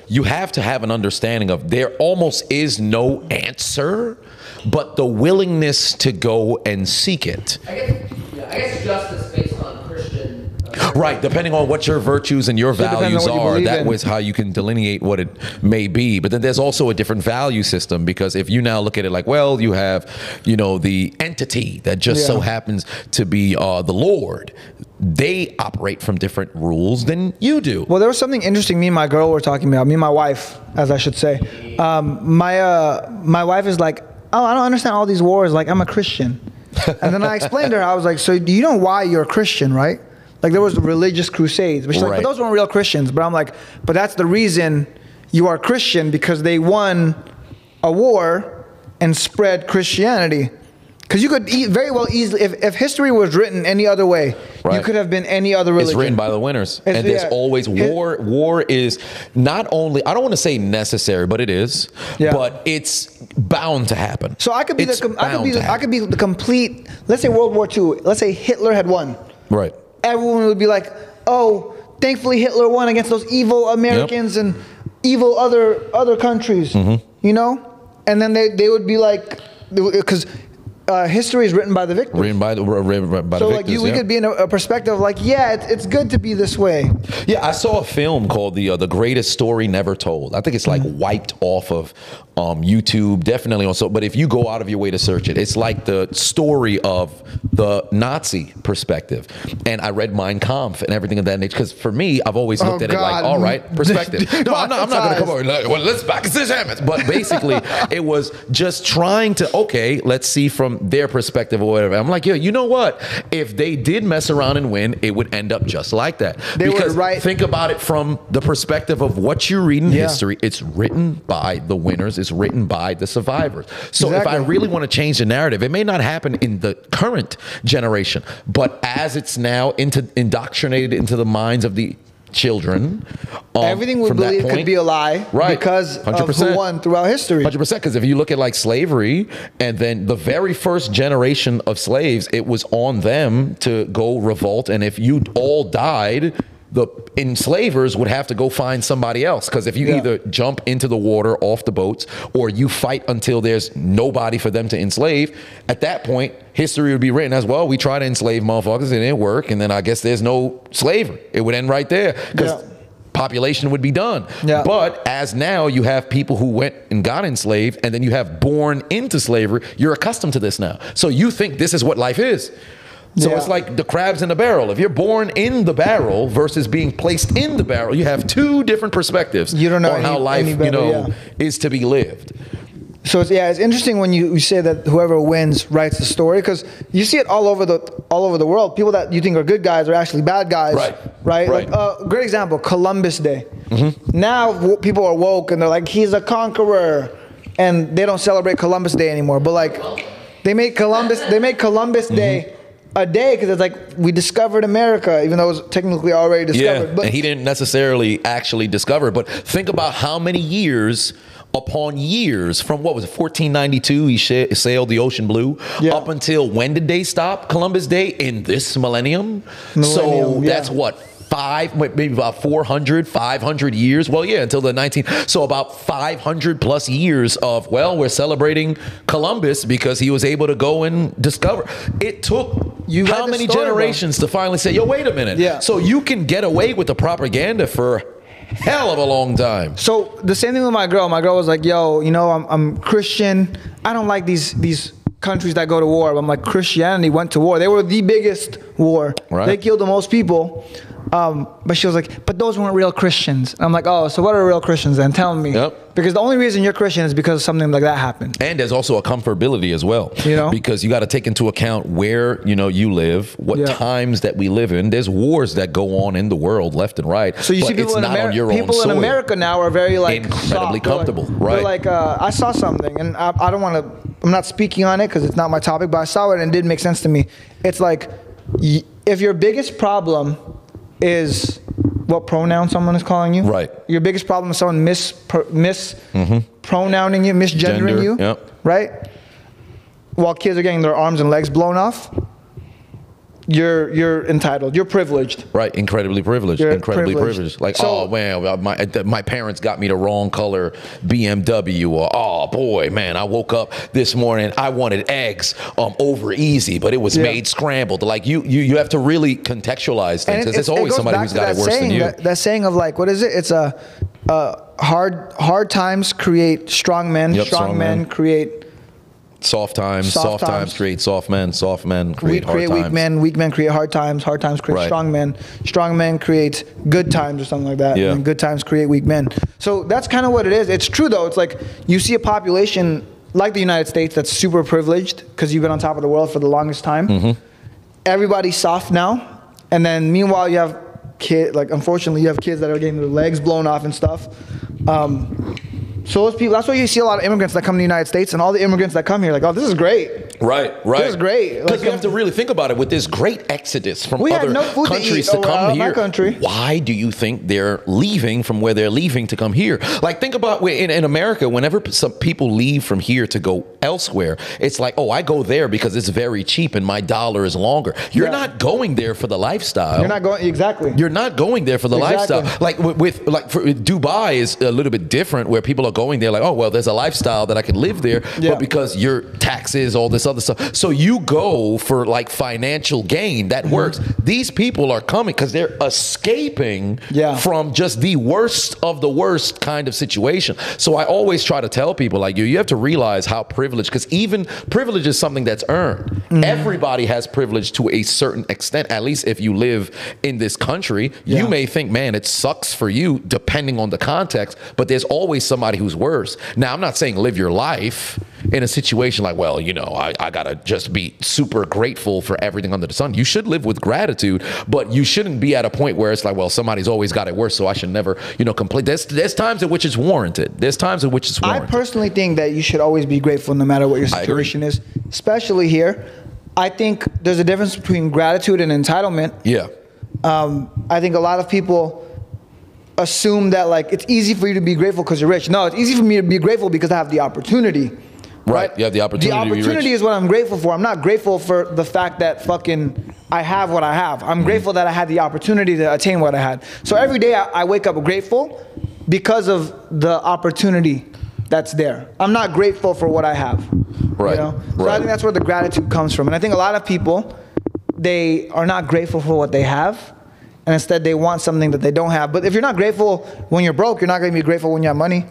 you have to have an understanding of there almost is no answer, but the willingness to go and seek it. I guess justice based on Christian. Right, depending on what your virtues and your values are, that was how you can delineate what it may be. But then there's also a different value system, because if you now look at it like, well, you have, the entity that just so happens to be the Lord. They operate from different rules than you do. Well, there was something interesting me and my girl were talking about, me and my wife, as I should say. My wife is like, oh, I don't understand all these wars. Like, I'm a Christian. And then I explained to her, I was like, so do you know why you're a Christian, right? Like, there was the religious crusades. But she's like, but those weren't real Christians. But I'm like, but that's the reason you are Christian, because they won a war and spread Christianity. Because you could very well easily, if history was written any other way, you could have been any other religion. It's written by the winners. And there's always war. War is not only, I don't want to say necessary, but it is. Yeah. But it's bound to happen. So I could be I could be the complete, let's say World War II, let's say Hitler had won. Right. Everyone would be like, oh, thankfully Hitler won against those evil Americans and evil other countries, And then they would be like, because history is written by the victors. Written by the victors. So like we could be in a perspective like, it's good to be this way. Yeah, I saw a film called The Greatest Story Never Told. I think it's like wiped off of YouTube, definitely also. But if you go out of your way to search it, it's like the story of the Nazi perspective. And I read Mein Kampf and everything of that nature, because for me, I've always looked at it like, all right, perspective. No, I'm not going to come over. Well, let's back his hammers. But basically, it was just trying to, let's see from their perspective or whatever. I'm like, you know what? If they did mess around and win, it would end up just like that. Because think about it from the perspective of what you read in history. It's written by the winners. It's written by the survivors. So if I really want to change the narrative, it may not happen in the current generation, but as it's now indoctrinated into the minds of the children, everything we believe could be a lie, because 100%. Of who won throughout history. 100%. Because if you look at like slavery, and then the very first generation of slaves, it was on them to go revolt, and if you all died, the enslavers would have to go find somebody else, because if you either jump into the water off the boats or you fight until there's nobody for them to enslave, at that point history would be written as, well, we try to enslave motherfuckers, it didn't work, and then I guess there's no slavery. It would end right there, because population would be done. But as now you have people who went and got enslaved, and then you have born into slavery, you're accustomed to this now, so you think this is what life is. So it's like the crabs in the barrel. If you're born in the barrel versus being placed in the barrel, you have two different perspectives on how life, is to be lived. So it's interesting when you say that whoever wins writes the story, because you see it all over the world. People that you think are good guys are actually bad guys. Right. Like, great example, Columbus Day. Now people are woke and they're like, he's a conqueror, and they don't celebrate Columbus Day anymore. But like, they make Columbus Day a day, because it's like, we discovered America, even though it was technically already discovered. But and he didn't necessarily actually discover it. But think about how many years upon years, from what was it, 1492, he sailed the ocean blue, up until when did they stop Columbus Day? In this millennium. So that's what, maybe about 500 years. Well, until the 19th. So about 500 plus years of, well, we're celebrating Columbus because he was able to go and discover. It took how many generations to finally say, yo, wait a minute. So you can get away with the propaganda for hell of a long time. So the same thing with my girl. My girl was like, yo, I'm Christian. I don't like these countries that go to war. I'm like, Christianity went to war. They were the biggest war. They killed the most people. But she was like, but those weren't real Christians. And I'm like, oh, so what are real Christians then? Tell me. Because the only reason you're Christian is because something like that happened. And there's also a comfortability as well. Because you got to take into account where, you live, what times that we live in. There's wars that go on in the world left and right. So you see people in America now are very like incredibly comfortable. They're like, I saw something, and I don't want to, I'm not speaking on it because it's not my topic, but I saw it and it did make sense to me. It's like, if your biggest problem is what pronoun someone is calling you. Your biggest problem is someone mispronouncing you, misgendering you. Right? While kids are getting their arms and legs blown off. you're entitled. You're privileged. Right, incredibly privileged. You're Incredibly privileged. privileged. Like, So- oh man, my parents got me the wrong color BMW, or oh boy, man, I woke up this morning, I wanted eggs over easy, but it was made scrambled. Like you have to really contextualize things. Because there's always somebody who's got it worse than you. That saying of like, what is it? It's hard times create strong men. Yep, strong men create soft times create soft men create hard times. weak men create hard times create strong men create good times or something like that, and good times create weak men. So that's kind of what it is. It's true though. It's like you see a population like the United States that's super privileged because you've been on top of the world for the longest time. Everybody's soft now, and then meanwhile you have unfortunately you have kids that are getting their legs blown off and stuff. So those people, that's why you see a lot of immigrants that come to the United States, and all the immigrants that come here, like, oh, this is great. Right. This is great. Because you have to really think about it. With this great exodus from other countries to come here, my country. Why do you think they're leaving from where they're leaving to come here? Like, think about in America, whenever some people leave from here to go elsewhere, it's like, oh, I go there because it's very cheap and my dollar is longer. You're not going there for the lifestyle. You're not going, exactly. You're not going there for the lifestyle. Like for Dubai is a little bit different, where people are going there like, oh, well, there's a lifestyle that I can live there, but because your taxes, all this other stuff. So you go for like financial gain. That works. These people are coming because they're escaping from just the worst of the worst kind of situation. So I always try to tell people like you have to realize how privileged, because even privilege is something that's earned. Everybody has privilege to a certain extent, at least if you live in this country. You may think, man, it sucks for you depending on the context, but there's always somebody who's worse. Now, I'm not saying live your life in a situation like, well, you know, I gotta just be super grateful for everything under the sun. You should live with gratitude, but you shouldn't be at a point where it's like, well, somebody's always got it worse, so I should never, you know, complain. There's times in which it's warranted. There's times in which it's warranted. I personally think that you should always be grateful no matter what your situation is, especially here. I think there's a difference between gratitude and entitlement. Yeah. I think a lot of people assume that like it's easy for you to be grateful because you're rich. No, it's easy for me to be grateful because I have the opportunity. Right. You have the opportunity. The opportunity is what I'm grateful for. I'm not grateful for the fact that fucking I have what I have. I'm grateful that I had the opportunity to attain what I had. So every day I wake up grateful because of the opportunity that's there. I'm not grateful for what I have. Right. You know? So I think that's where the gratitude comes from. And I think a lot of people, they are not grateful for what they have, and instead they want something that they don't have. But if you're not grateful when you're broke, you're not going to be grateful when you have money.